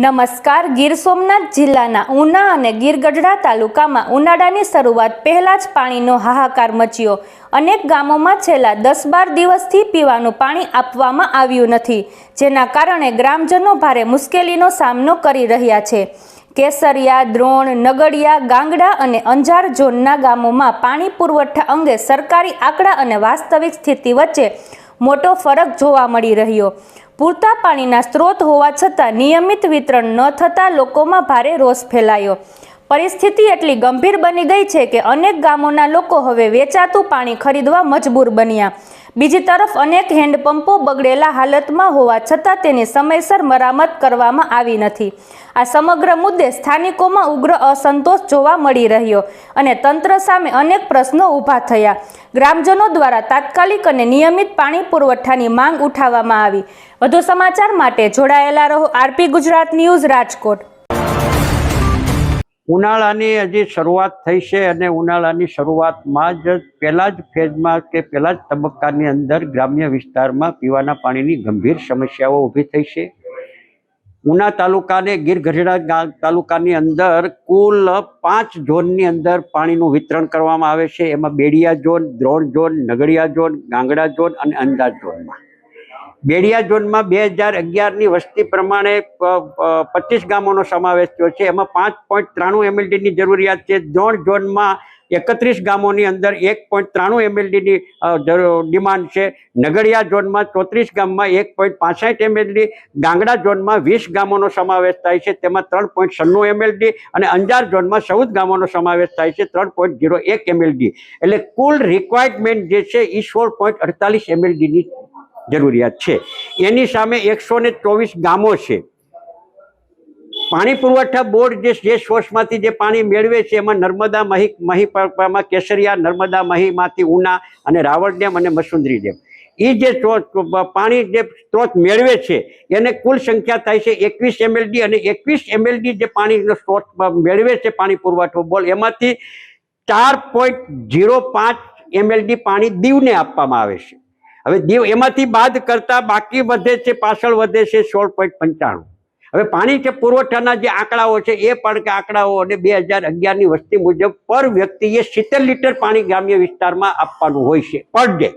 નમસ્કાર. ગીર સોમનાથ જિલ્લાના ઉના અને ગીરગઢડા તાલુકામાં ઉનાળાની શરૂઆત પહેલા જ પાણીનો હાહાકાર મચ્યો. અનેક ગામોમાં છેલ્લા 10-12 દિવસથી પીવાનું પાણી આપવામાં આવ્યું નથી, જેના કારણે ગ્રામજનો ભારે મુશ્કેલીનો સામનો કરી રહ્યા છે. કેસરિયા, દ્રોણ, નગડિયા, ગાંગડા અને અંજાર ઝોનના ગામોમાં પાણી પુરવઠા અંગે સરકારી આંકડા અને વાસ્તવિક સ્થિતિ વચ્ચે મોટો ફરક જોવા મળી રહ્યો. પૂરતા પાણીના સ્ત્રોત હોવા છતાં નિયમિત વિતરણ ન થતાં લોકોમાં ભારે રોષ ફેલાયો. પરિસ્થિતિ એટલી ગંભીર બની ગઈ છે કે અનેક ગામોના લોકો હવે વેચાતું પાણી ખરીદવા મજબૂર બન્યા. બીજી તરફ અનેક હેન્ડપંપો બગડેલા હાલતમાં હોવા છતાં તેની સમયસર મરામત કરવામાં આવી નથી. આ સમગ્ર મુદ્દે સ્થાનિકોમાં ઉગ્ર અસંતોષ જોવા મળી રહ્યો અને તંત્ર સામે અનેક પ્રશ્નો ઊભા થયા. ગ્રામજનો દ્વારા તાત્કાલિક અને નિયમિત પાણી પુરવઠાની માંગ ઉઠાવવામાં આવી. વધુ સમાચાર માટે જોડાયેલા રહો આરપી ગુજરાત ન્યૂઝ, રાજકોટ. ઉનાળાની હજી શરૂઆત થઈ છે અને ઉનાળાની શરૂઆતમાં જ પહેલા જ ફેઝમાં કે પહેલા જ તબક્કાની અંદર ગ્રામ્ય વિસ્તારમાં પીવાના પાણીની ગંભીર સમસ્યાઓ ઊભી થઈ છે. ઉના તાલુકા અને ગીરગઢડા તાલુકાની અંદર કુલ 5 ઝોનની અંદર પાણીનું વિતરણ કરવામાં આવે છે. એમાં Bedia zone, Dron zone, Nagadiya zone, Gangda zone અને અંજાર ઝોનમાં. બેડિયા ઝોનમાં 2011ની વસ્તી પ્રમાણે 25 ગામોનો સમાવેશ થયો છે. એમાં 5.93 MLDની જરૂરિયાત છે. દ્રોણ ઝોનમાં 31 ગામોની અંદર 1.93 MLDની ડિમાન્ડ છે. નગડિયા ઝોનમાં 34 ગામમાં 1.65 MLD, ગાંગડા ઝોનમાં 20 ગામોનો સમાવેશ થાય છે, તેમાં 3.96 MLD અને અંજાર ઝોનમાં 14 ગામોનો સમાવેશ થાય છે, 3.01 MLD. એટલે કુલ રિક્વાયરમેન્ટ જે છે એ 16.48 MLDની જરૂરિયાત છે. એની સામે 124 ગામો છે. પાણી પુરવઠા બોર્ડ જે સોર્સમાંથી જે પાણી મેળવે છે એમાં નર્મદા મહીમાં કેસરિયા, નર્મદા મહીમાંથી ઉના અને રાવળ ડેમ અને મસુંદરી ડેમ, એ જે પાણી જે સ્ત્રોત મેળવે છે એને કુલ સંખ્યા થાય છે 21 MLD અને 21 MLD જે પાણીનો સ્ત્રોત મેળવે છે પાણી પુરવઠો બોર્ડ, એમાંથી 4.05 MLD પાણી દીવને આપવામાં આવે છે. હવે દીવ એમાંથી બાદ કરતા બાકી વધે છે, પાછળ વધે છે 16.95. હવે પાણી કે પુરવઠાના જે આંકડાઓ છે એ પણ કે આંકડાઓ અને 2011ની વસ્તી મુજબ પર વ્યક્તિએ 70 લીટર પાણી ગ્રામ્ય વિસ્તારમાં આપવાનું હોય છે પર ડે.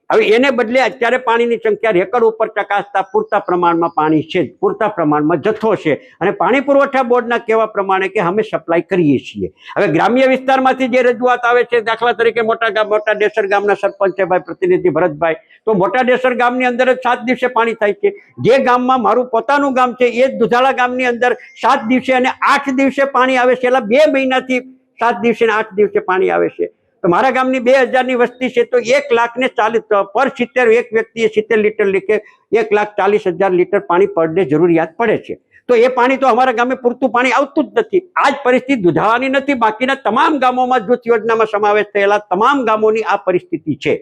હવે એને બદલે અત્યારે પાણીની સંખ્યા રેકર્ડ ઉપર ચકાસતા પૂરતા પ્રમાણમાં પાણી છે, પૂરતા પ્રમાણમાં જથ્થો છે અને પાણી પુરવઠા બોર્ડના કહેવા પ્રમાણે કે અમે સપ્લાય કરીએ છીએ. હવે ગ્રામ્ય વિસ્તારમાંથી જે રજૂઆત આવે છે, દાખલા તરીકે મોટા ડેસર ગામના સરપંચ છે ભાઈ પ્રતિનિધિ ભરતભાઈ, તો મોટા ડેસર ગામની અંદર જ 7 દિવસે પાણી થાય છે. જે ગામમાં મારું પોતાનું ગામ છે એ દુધાળા ગામની અંદર 7 દિવસે અને 8 દિવસે પાણી આવે છે. એટલે 2 મહિનાથી 7 દિવસે અને 8 દિવસે પાણી આવે છે. તો મારા ગામની 2000ની વસ્તી છે તો 1,40,000 પર 70 એક વ્યક્તિએ 70 લીટર લીધે 1,40,000 લીટર પાણી પર ડે જરૂરિયાત પડે છે. તો એ પાણી તો અમારા ગામે પૂરતું પાણી આવતું જ નથી. આ જ પરિસ્થિતિ દુધાવાની નથી, બાકીના તમામ ગામોમાં જૂથ યોજનામાં સમાવેશ થયેલા તમામ ગામોની આ પરિસ્થિતિ છે.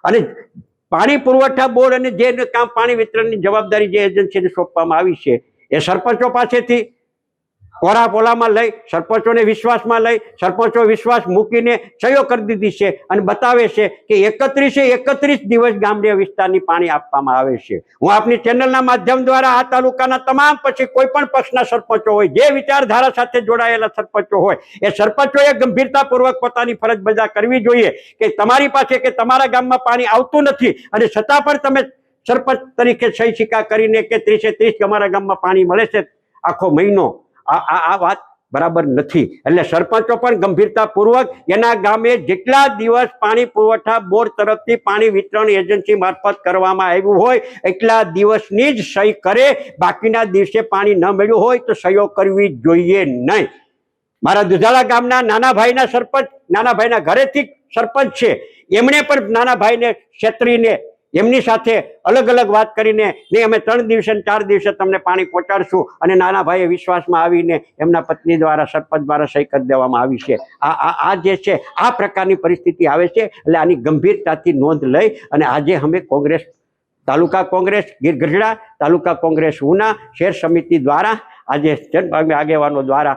અને પાણી પુરવઠા બોર્ડ અને જે કામ પાણી વિતરણની જવાબદારી જે એજન્સીને સોંપવામાં આવી છે એ સરપંચો પાસેથી કોરા પોલામાં લઈ, સરપંચોને વિશ્વાસમાં લઈ, સરપંચો વિશ્વાસ મૂકીને સહયોગ કરી દીધી છે અને બતાવે છે કે 31 દિવસ ગ્રામ્ય વિસ્તારની પાણી આપવામાં આવે છે. હું આપની ચેનલના માધ્યમ દ્વારા આ તાલુકાના તમામ પછી કોઈ પણ પક્ષના સરપંચો હોય, જે વિચારધારા સાથે જોડાયેલા સરપંચો હોય, એ સરપંચોએ ગંભીરતાપૂર્વક પોતાની ફરજ બજા કરવી જોઈએ કે તમારી પાસે કે તમારા ગામમાં પાણી આવતું નથી અને છતાં પણ તમે સરપંચ તરીકે સહી સિક્કા કરીને કે 30 અમારા ગામમાં પાણી મળે છે આખો મહિનો, આ વાત બરાબર નથી. એટલે સરપંચો પણ ગંભીરતાપૂર્વક એના ગામે જેટલા દિવસ પાણી પુરવઠા બોર્ડ તરફથી પાણી વિતરણ એજન્સી મારફત કરવામાં આવ્યું હોય એટલા દિવસની જ સહી કરે. બાકીના દિવસે પાણી ન મળ્યું હોય તો સહીઓ કરવી જોઈએ નહીં. મારા દુધાળા ગામના નાના ભાઈના સરપંચ, નાના ભાઈના ઘરેથી સરપંચ છે, એમણે પણ નાના ભાઈને છેતરીને એમની સાથે અલગ અલગ વાત કરીને નહીં અમે 3 દિવસે 4 દિવસે તમને પાણી પહોંચાડશું અને નાના ભાઈએ વિશ્વાસમાં આવીને એમના પત્ની દ્વારા સરપંચ દ્વારા સહી કરી દેવામાં આવી છે. આ જે છે આ પ્રકારની પરિસ્થિતિ આવે છે. એટલે આની ગંભીરતાથી નોંધ લઈ અને આજે અમે કોંગ્રેસ, તાલુકા કોંગ્રેસ ગીરગઢડા, તાલુકા કોંગ્રેસ ઉના, શહેર સમિતિ દ્વારા આજે આગેવાનો દ્વારા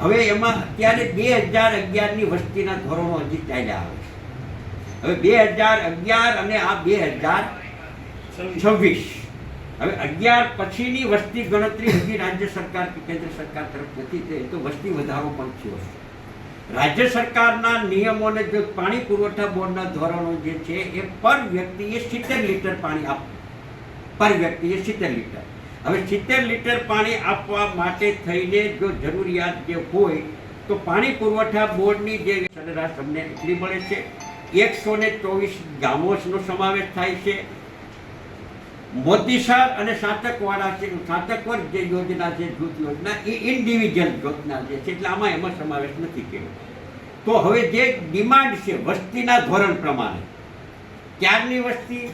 હવે એમાં અત્યારે 2011ની વસ્તીના ધોરણો હજી ચાલ્યા આવે છે. હવે 2011 અને આ 2026, હવે 11 પછીની વસ્તી ગણતરી હજી રાજ્ય સરકાર કે કેન્દ્ર સરકાર તરફ નથી થઈ, તો વસ્તી વધારો પણ થયો છે. રાજ્ય સરકારના નિયમોને જો પાણી પુરવઠા બોર્ડના ધોરણો જે છે એ પર વ્યક્તિએ 70 લીટર પાણી આપવું, પર વ્યક્તિએ 70 લીટર. હવે 70 લીટર પાણી આપવા માટે થઈને જો જરૂરિયાત જે હોય તો પાણી પુરવઠા બોર્ડની જે સરેરાશ અમને એટલી મળે છે. 124 ગામોનો સમાવેશ થાય છે. મોતીસાર અને સાતકવાડા છે, સાતકવર જે યોજના છે, જૂથ યોજના, એ ઇન્ડિવિજ્યુઅલ યોજના જે છે, એટલે આમાં એમાં સમાવેશ નથી કર્યો. તો હવે જે ડિમાન્ડ છે વસ્તીના ધોરણ પ્રમાણે, ક્યારની વસ્તી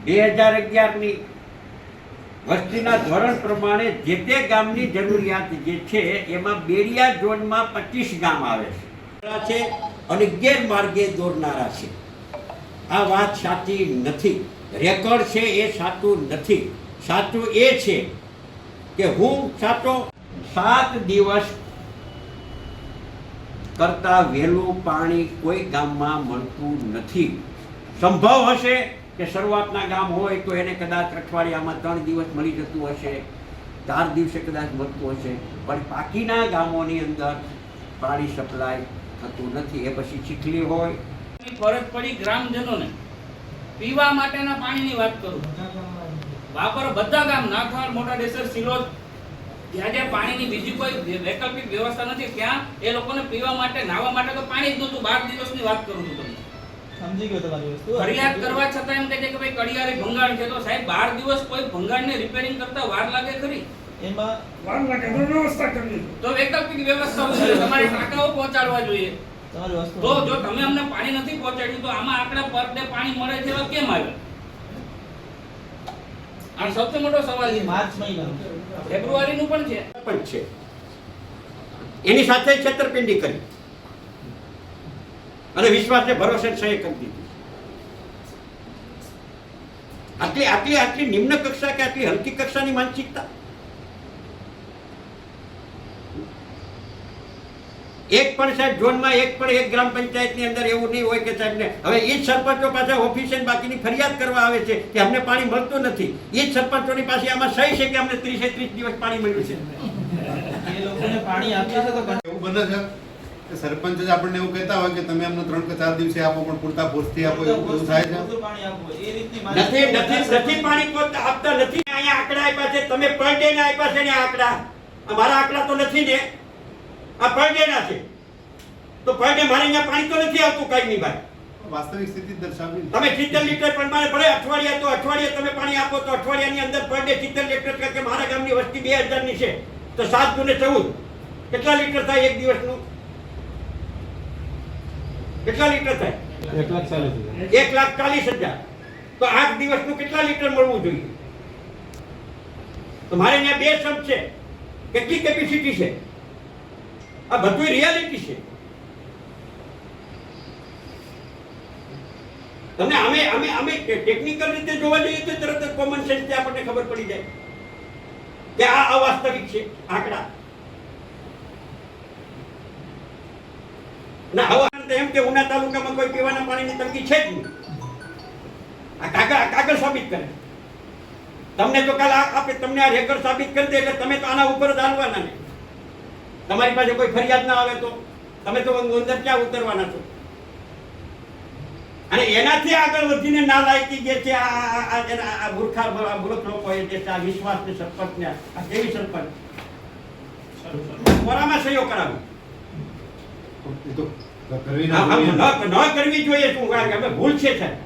2011ની વસ્તીના ધોરણ પ્રમાણે જે તે ગામની જરૂરિયાત જે છે એમાં બેરિયા ઝોનમાં 25 ગામ આવે છે અને ગેરમાર્ગે દોરનારા છે. આ વાત સાચી નથી. રેકોર્ડ છે એ સાચું નથી. સાચું એ છે કે હું સાચો 7 દિવસ કરતા વહેલું પાણી કોઈ ગામમાં મળતું નથી. સંભવ હશે કે શરૂઆતના ગામ હોય તો એને કદાચ અઠવાડિયામાં 3 દિવસ મળી જતું હશે, 4 દિવસે કદાચ મળતું હશે, પણ બાકીના ગામોની અંદર પાણી સપ્લાય થતું નથી. એ પછી ચીખલી હોય. ફરજ પડી ગ્રામજનોને પીવા માટેના પાણીની વાત કરું, વાપર બધા ગામ નાથાળ, મોટા ડેસર, સિલોદ, જ્યાં જ્યાં પાણીની બીજી કોઈ વૈકલ્પિક વ્યવસ્થા નથી ત્યાં એ લોકોને પીવા માટે, નાહવા માટે તો પાણી જ નહોતું. 12 દિવસની વાત કરું છું તમને. સમજી ગયો તમારી વસ્તુ. ફરિયાદ કરવા છતાં એમ કહે છે કે ભાઈ કડિયારી ભંગાણ છે. તો સાહેબ 12 દિવસ કોઈ ભંગાણને રિપેરિંગ કરતા વાર લાગે ખરી? એમાં વાર લાગે તો વ્યવસ્થા કરવી. તો વૈકલ્પિક વ્યવસ્થા હોય છે. તમારે ટાંકાઓ પહોંચાડવા જોઈએ. તમારી વસ્તુ. તો જો તમે અમને પાણી નથી પહોંચાડ્યું તો આમાં આંકડા પર ડે પાણી મળે છે એવા કેમ આવ્યા? આ સૌથી મોટો સવાલ છે. માર્ચ મહિના ફેબ્રુઆરીનું પણ છે. પણ છે એની સાથે છેતરપિંડી કરી અને વિશ્વાસને ભરોસે સહી કરી દીધી. આટલી નિમ્ન કક્ષા કે આટલી હલકી કક્ષાની માનસિકતા. એક પણ સાહેબ ઝોનમાં એક ગ્રામ પંચાયતની અંદર એવું નહીં હોય કે સાહેબને હવે એ જ સરપંચો પાસે ઓફિસે બાકીની ફરિયાદ કરવા આવે છે કે અમને પાણી મળતું નથી. એ જ સરપંચોની પાસે આમાં સહી છે કે અમને 30 દિવસ પાણી મળ્યું છે. એ લોકોને પાણી આપીએ છે તો એવું બને છે કે સરપંચ જ આપણને એવું કહેતા હોય કે તમે અમને 3 કે 4 દિવસે આપો પણ પૂરતા ભોજથી આપો, એવું થાય છે. પૂરતું પાણી આપવું એ રીતની નથી પાણી પોતા આપતા નથી. અહીંયા આંકડા આપ્યા છે, તમે પર ડે ના આપ્યા છે ને આંકડા. મારા આંકડા તો નથી ને, આ પર ડે ના છે. તો પર ડે મારે અહીંયા પાણી તો નથી આવતું કઈ નહીં ભાઈ. વાસ્તવિક સ્થિતિ દર્શાવી. તમે 70 લીટર પ્રમાણે ભલે અઠવાડિયા તો અઠવાડિયે તમે પાણી આપો તો અઠવાડિયાની અંદર પર ડે 70 લીટર કે મારા ગામની વસ્તી 2000 ની છે તો 7 દુને 14 કેટલા લીટર થાય એક દિવસનું? કેટલા લીટર થાય? 1,40,000. તો 8 દિવસનું કેટલા લીટર મળવું જોઈએ? તો મારે અહીંયા 2 સબ છે. કેટલી કેપેસિટી છે? આ બધું રિયાલિટી છે. તમને અમે ટેકનિકલ રીતે જોવા જઈએ તો તરત જ કોમન સેન્સથી આપણને ખબર પડી જાય કે આ અવાસ્તવિક છે આંકડા. ના હવે એમ કે ઉના તાલુકામાં કોઈ પીવાના પાણીની તંગી છે જ નહીં. આ કાગળ સાબિત કરે. તમને તો કાલ આપે, તમને આ રેકર્ડ સાબિત કરી દે એટલે તમે તો આના ઉપર જ હાલવાના ને. તમારી પાસે કોઈ ફરિયાદ ના આવે તો તમે તો અંદર ક્યાં ઉતરવાના છો? અને એનાથી આગળ વધીને નાલાયકી જે છે આ મૂર્ખ લોકો એ જે છે આ વિશ્વાસની સરપંચને આ કેવી સરપંચ મોરામાં સહીઓ કરાવી ન કરવી જોઈએ. શું અમે ભૂલ છે સાહેબ,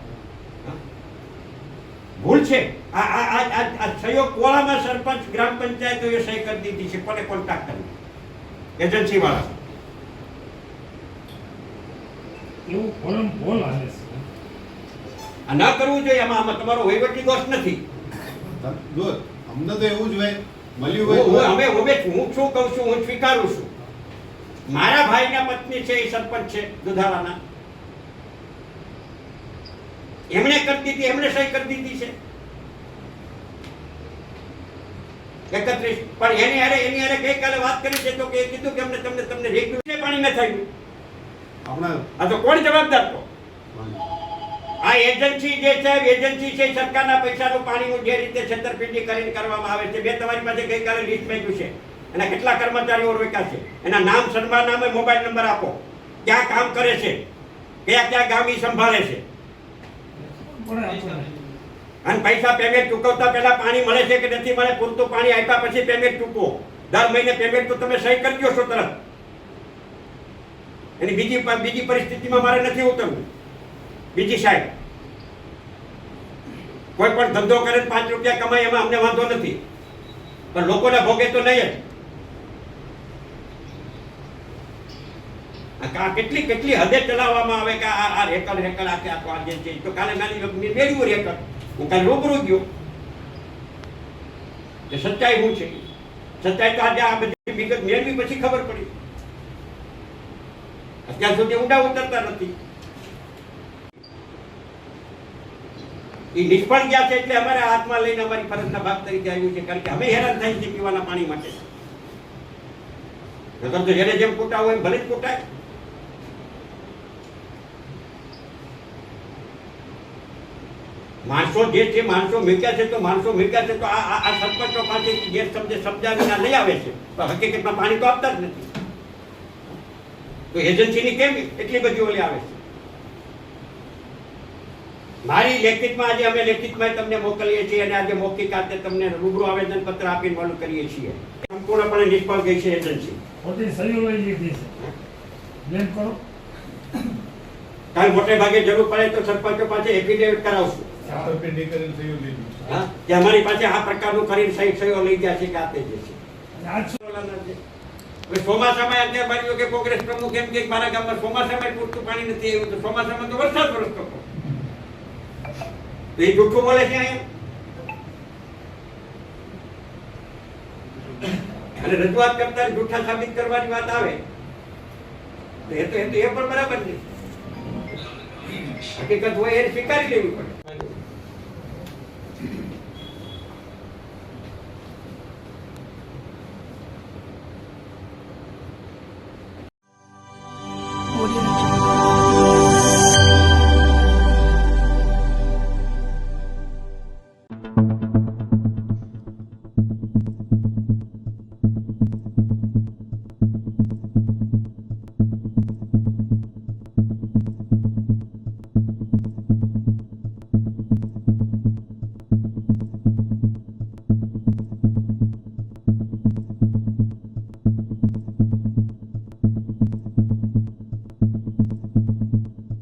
ભૂલ છે. આ સહીઓ કોરામાં સરપંચ ગ્રામ પંચાયતોએ સહી કરી દીધી છે. કોને કોન્ટેક્ટ કરવી? એજન્સી વાળા. એવું ફોરમ બોલ આવે છે. આ ના કરવું જોઈએ. આમાં તમારો વહીવટી દોષ નથી. જો અમને તો એવું જ હોય મળ્યું હોય. હું શું કહું છું, હું સ્વીકારું છું. મારા ભાઈના પત્ની છે એ સરપંચ છે દુધાળાના. એમણે કરી દીધી, એમણે સહી કરી દીધી છે. 31 પણ એની હારે ગઈકાલે વાત કરી છે તો કે એ કીધું કે અમને તમને રેગ્યુલર પાણી ન થયું. આપણા આ તો કોણ જવાબદાર તો? આ એજન્સી જે છે એજન્સી છે સરકારના પૈસાનું પાણીનું જે રીતે છેતરપિંડી કરીને કરવામાં આવે છે. મેં તમારી પાસે ગઈકાલે લિસ્ટ મેળવ્યું છે. એના કેટલા કર્મચારીઓ રોક્યા છે, એના નામ સરનામે મોબાઈલ નંબર આપો, ક્યાં કામ કરે છે, કયા ગામ ઈ સંભાળે છે, અને પૈસા પેમેન્ટ ચૂકવતા પહેલા પાણી મળે છે કે નથી મળે, પૂરતું પાણી આપ્યા પછી પેમેન્ટ ચૂકવો. દર મહિને પેમેન્ટ તો તમે સહી કરી દો છો તરત. એની બીજી પરિસ્થિતિમાં મારે નથી ઉતરવું. બીજી સાહેબ, કોઈ પણ ધંધો કરે 5 રૂપિયા કમાય એમાં અમને વાંધો નથી, પણ લોકોને ભોગે તો નહીં જ. આ કેટલી હદે ચલાવવામાં આવે કે આ રેકર્ડ આ જે છે. તો કાલે મેળવ્યું રેકર્ડ, હું કાલે રૂબરૂ ગયો કે સચ્ચાઈ શું છે. સચ્ચાઈ તો આજે આ બધી વિગત મેળવી પછી ખબર પડી. અત્યાર સુધી ઊંડા ઉતરતા નથી. એ નિષ્ફળ ગયા છે એટલે અમારા હાથમાં લઈને અમારી ફરજના ભાગ તરીકે આવ્યું છે. કારણ કે અમે હેરાન થઈ છીએ પીવાના પાણી માટે. નકર તો જેને જેમ કૂટાવ હોય ભલે જ કૂટાય. માણસો જે છે માણસો મૂક્યા છે તો આ સરપંચો પાસે જે સમજાવીને લઈ આવે છે, પણ હકીકતમાં પાણી તો આપતા જ નથી. તો એજન્સીની કેમ એટલી બધી ઓલી આવે છે? મારી લેખિતમાં આજે અમે લેખિતમાં તમને મોકલીએ છીએ અને આજે મૌખિક ખાતે તમને રૂબરૂ આવેદન પત્ર આપીને ઓલું કરીએ છીએ. સંપૂર્ણપણે નિષ્ફળ ગઈ છે એજન્સી. ખોટી સહીઓ લઈ લીધી છે. બ્લેમ કરો. કાલ મોટે ભાગે જરૂર પડે તો સરપંચો પાસે એફિડેવિટ કરાવશું. છેતરપિંડી કરીને સહી લીધી. હા, કે અમારી પાસે આ પ્રકારનું કરીને સહીઓ લઈ ગયા છે કે આપે છે. આજ ચોમાસામાં અત્યારે બાજુ કે કોંગ્રેસ પ્રમુખ એમ કે મારા ગામમાં ચોમાસામાં પૂરતું પાણી નથી આવ્યું, તો ચોમાસામાં તો વરસાદ વરસતો હતો. તો એ જૂઠું બોલે છે અહીંયા. અને રજૂઆત કરતા જૂઠા સાબિત કરવાની વાત આવે તો એ પણ બરાબર નહીં. હકીકત હોય એ સ્વીકારી લેવી પડે.